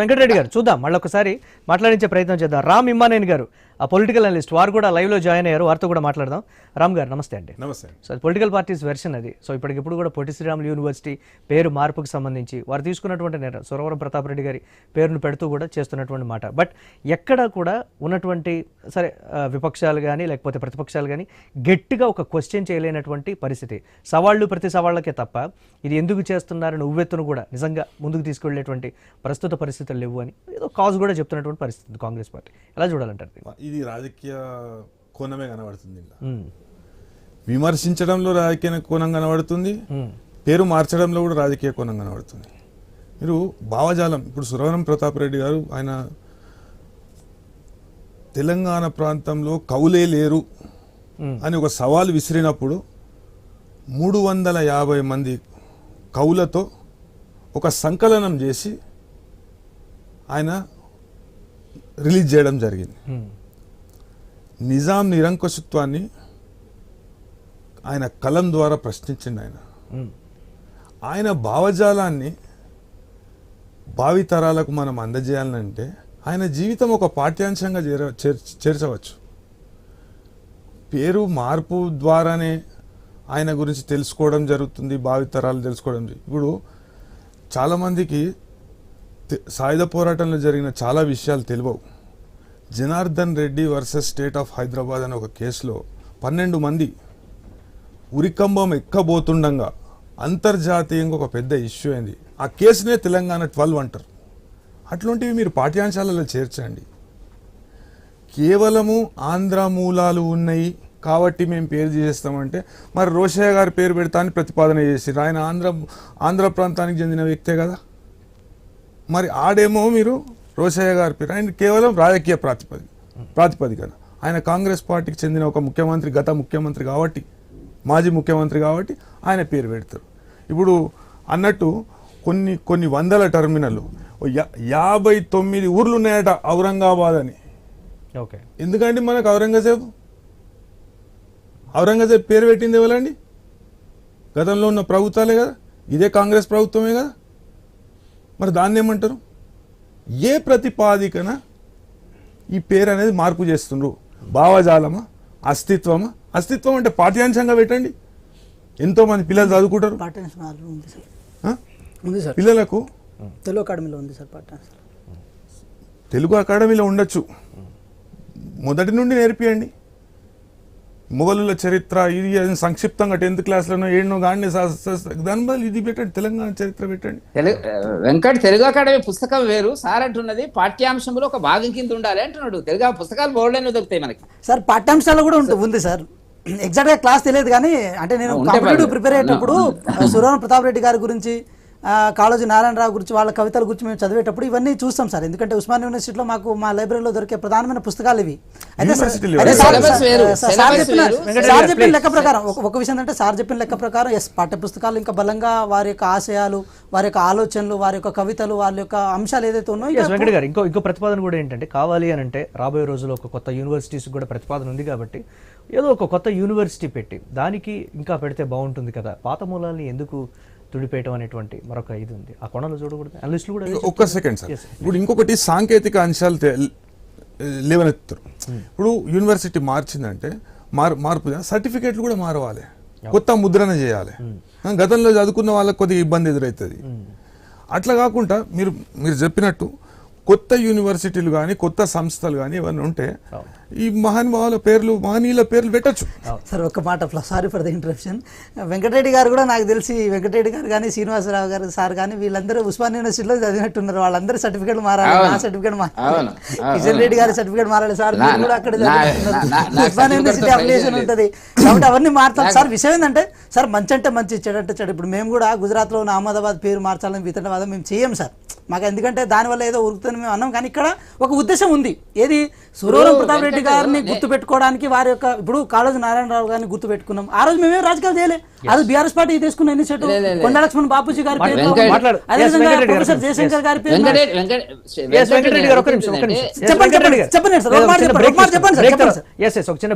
వెంకటరెడ్డి గారు చూద్దాం, మళ్ళీ ఒకసారి మాట్లాడించే ప్రయత్నం చేద్దాం. రామ్ ఇమ్మానేని గారు ఆ పొలిటికల్ అనలిస్ట్, వారు కూడా లైవ్లో జాయిన్ అయ్యారు, వారితో కూడా మాట్లాడదాం. రామ్ గారు నమస్తే అండి. నమస్తే. సో అది పొలిటికల్ పార్టీస్ వెర్షన్ అది. సో ఇప్పటికిప్పుడు కూడా పొట్టి శ్రీరాములు యూనివర్సిటీ పేరు మార్పుకు సంబంధించి వారు తీసుకున్నటువంటి నిర్ణయం, సురవరం ప్రతాప్ రెడ్డి గారి పేరును పెడుతూ కూడా చేస్తున్నటువంటి మాట. బట్ ఎక్కడ కూడా ఉన్నటువంటి సరే విపక్షాలు కానీ లేకపోతే ప్రతిపక్షాలు కానీ గట్టిగా ఒక క్వశ్చన్ చేయలేనటువంటి పరిస్థితి. సవాళ్ళు ప్రతి సవాళ్ళకే తప్ప ఇది ఎందుకు చేస్తున్నారని ఉవ్వెత్తును కూడా నిజంగా ముందుకు తీసుకెళ్లేటువంటి ప్రస్తుత పరిస్థితులు లేవు అని ఏదో కాజ్ కూడా చెప్తున్నటువంటి పరిస్థితి కాంగ్రెస్ పార్టీ. ఎలా చూడాలంటారు? ఇది రాజకీయ కోణమే కనబడుతుంది. ఇంకా విమర్శించడంలో రాజకీయ కోణం కనబడుతుంది, పేరు మార్చడంలో కూడా రాజకీయ కోణం కనబడుతుంది. మీరు భావజాలం, ఇప్పుడు సురవరం ప్రతాప్ రెడ్డి గారు ఆయన తెలంగాణ ప్రాంతంలో కవులే లేరు అని ఒక సవాల్ విసిరినప్పుడు 350 మంది కవులతో ఒక సంకలనం చేసి ఆయన రిలీజ్ చేయడం జరిగింది. నిజాం నిరంకుశత్వాన్ని ఆయన కలం ద్వారా ప్రశ్నించింది. ఆయన భావజాలాన్ని భావితరాలకు మనం అందజేయాలంటే ఆయన జీవితం ఒక పాఠ్యాంశంగా చేర్చవచ్చు. పేరు మార్పు ద్వారానే ఆయన గురించి తెలుసుకోవడం జరుగుతుంది, భావితరాలు తెలుసుకోవడం. ఇప్పుడు చాలామందికి సాయుధ పోరాటంలో జరిగిన చాలా విషయాలు తెలియవు. Janardhan Reddy versus state of Hyderabad అనే ఒక కేసులో 12 మంది ఉరికంబం ఎక్కబోతుండగా అంతర్జాతీయంగా ఒక పెద్ద ఇష్యూ అయింది. ఆ కేసునే తెలంగాణ 12 అంటారు. అట్లాంటివి మీరు పాఠ్యాంశాలలో చేర్చండి. కేవలము ఆంధ్ర మూలాలు ఉన్నాయి కాబట్టి మేము పేరు చేస్తామంటే మరి రోషయ్య గారి పేరు పెడతా అని ప్రతిపాదన చేసిరు. ఆయన ఆంధ్ర ప్రాంతానికి చెందిన వ్యక్తే కదా. మరి ఆడేమో మీరు రోషయ్య గారి పేరు, ఆయన కేవలం రాజకీయ ప్రాతిపదికన. ఆయన కాంగ్రెస్ పార్టీకి చెందిన ఒక ముఖ్యమంత్రి, గత ముఖ్యమంత్రి కాబట్టి, మాజీ ముఖ్యమంత్రి కాబట్టి ఆయన పేరు పెడతారు. ఇప్పుడు అన్నట్టు కొన్ని వందల టర్మినల్ 59 ఊర్లు ఉన్నాయట ఔరంగాబాద్ అని. ఓకే, ఎందుకంటే మనకు ఔరంగజేబ్ పేరు పెట్టింది ఎవరండి? గతంలో ఉన్న ప్రభుత్వాలే కదా, ఇదే కాంగ్రెస్ ప్రభుత్వమే కదా. మరి దాన్ని ఏమంటారు? ఏ ప్రతిపాదికన ఈ పేరు అనేది మార్పు చేస్తుండ్రు? భావజాలమా, అస్తిత్వమా? అస్తిత్వం అంటే పాఠ్యాంశంగా పెట్టండి. ఎంతో మంది పిల్లలు చదువుకుంటారు. పిల్లలకు తెలుగు అకాడమీలో ఉండొచ్చు, మొదటి నుండి నేర్పియండి. మొఘలుల చరిత్ర ఇది సంక్షిప్తంగా 10th క్లాస్లోనో 7నో గాడిని దాని బదులు ఇది పెట్టండి, తెలంగాణ చరిత్ర పెట్టండి. వెంకట్ తెలుగు అకాడమీ పుస్తకం వేరు సార్ అంటున్నది, పాఠ్యాంశంలో ఒక భాగం కింద ఉండాలి అంటున్నాడు. తెలుగు పుస్తకాలు బోర్డులోనే దొరుకుతాయి మనకి సార్. పాఠ్యాంశాలు కూడా ఉంది సార్. ఎగ్జాక్ట్ గా క్లాస్ తెలియదు కానీ అంటే నేను కాంపిటేటివ్ ప్రిపేర్ అయ్యేటప్పుడు సురవరం ప్రతాప్ రెడ్డి గారి గురించి, కాళోజీ నారాయణరావు గురించి, వాళ్ళ కవితల గురించి మేము చదివేటప్పుడు ఇవన్నీ చూస్తాం సార్. ఎందుకంటే ఉస్మాన్ యూనివర్సిటీలో మాకు మా లైబ్రరీలో దొరికే ప్రధానమైన పుస్తకాలు ఇవి. అయితే సార్ చెప్పిన లెక్క ప్రకారం ఒక విషయం అంటే, సార్ చెప్పిన లెక్క ప్రకారం పాఠ్య పుస్తకాలు ఇంకా బలంగా వారి యొక్క ఆశయాలు, వారి యొక్క ఆలోచనలు, వారి యొక్క కవితలు, వాళ్ళ యొక్క అంశాలు ఏదైతే ఉన్నాయో. వెంకట గారు ఇంకో ప్రతిపాదన కూడా ఏంటంటే, కావాలి అని అంటే రాబోయే రోజుల్లో ఒక కొత్త యూనివర్సిటీస్ కూడా ప్రతిపాదన ఉంది కాబట్టి ఏదో ఒక కొత్త యూనివర్సిటీ పెట్టి దానికి ఇంకా పెడితే బాగుంటుంది కదా, పాత మూలాల్ని ఎందుకు తుడిపేయటం అనేటువంటి మరొక ఇది ఉంది. ఆ కోణంలో చూడకూడదు అనలిస్టులు కూడా. ఒక్క సెకండ్ సార్, ఇప్పుడు ఇంకొకటి సాంకేతిక అంశాలు లేవనెత్తారు. ఇప్పుడు యూనివర్సిటీ మార్చిందంటే మార్పు సర్టిఫికేట్లు కూడా మారవాలి, కొత్త ముద్రణ చేయాలి. గతంలో చదువుకున్న వాళ్ళకి కొద్దిగా ఇబ్బంది ఎదురవుతుంది. అట్లా కాకుండా మీరు చెప్పినట్టు కొత్త యూనివర్సిటీలు కానీ కొత్త సంస్థలు కానీ ఇవన్నీ ఉంటే ఈ మహానుభావుల పేర్లు, మహనీయుల పేర్లు పెట్టచ్చు. సార్ ఒక్క మాట, sorry for the interruption. Venkatareddy garu కూడా నాకు తెలిసి, వెంకటరెడ్డి గారు కానీ శ్రీనివాసరావు గారు సార్ కానీ వీళ్ళందరూ ఉస్మాన్ యూనివర్సిటీలో చదివినట్టున్నారు. వాళ్ళందరూ సర్టిఫికేట్ మారాలి, నా సర్టిఫికేట్ మారాలి, కిషన్ రెడ్డి గారి సర్టిఫికేట్ మారాలి సార్. మీరు కూడా అక్కడ ఉస్మాన్ యూనివర్సిటీ అప్లికేషన్ ఉంటుంది కాబట్టి అవన్నీ మారుతారు సార్. విషయం ఏంటంటే సార్, మంచి అంటే మంచి, చెడంటే చెడు. ఇప్పుడు మేము కూడా గుజరాత్లో ఉన్న అహ్మదాబాద్ పేరు మార్చాలని వితండవాదం మేము చేయం సార్. మాకు ఎందుకంటే దానివల్ల ఏదో ఉరుకుతుందని మేము అన్నాం. కానీ ఇక్కడ ఒక ఉద్దేశం ఉంది. ఏది? సురవరం ప్రతాప్ రెడ్డి గారిని గుర్తు పెట్టుకోవడానికి వారి యొక్క, ఇప్పుడు కాళోజీ నారాయణరావు గారిని గుర్తు పెట్టుకున్నాం. ఆ రోజు మేమే రాజకీయాలు చేయలే, అది బీఆర్ఎస్ పార్టీ తీసుకున్న ఇనిషియేటివ్. కొండ లక్ష్మణ్ బాపూజీ గారి పేరు, అదేవిధంగా ప్రొఫెసర్ జయశంకర్ గారి పేరు. చెప్పండి సార్, ఒక మాట చెప్పండి సార్.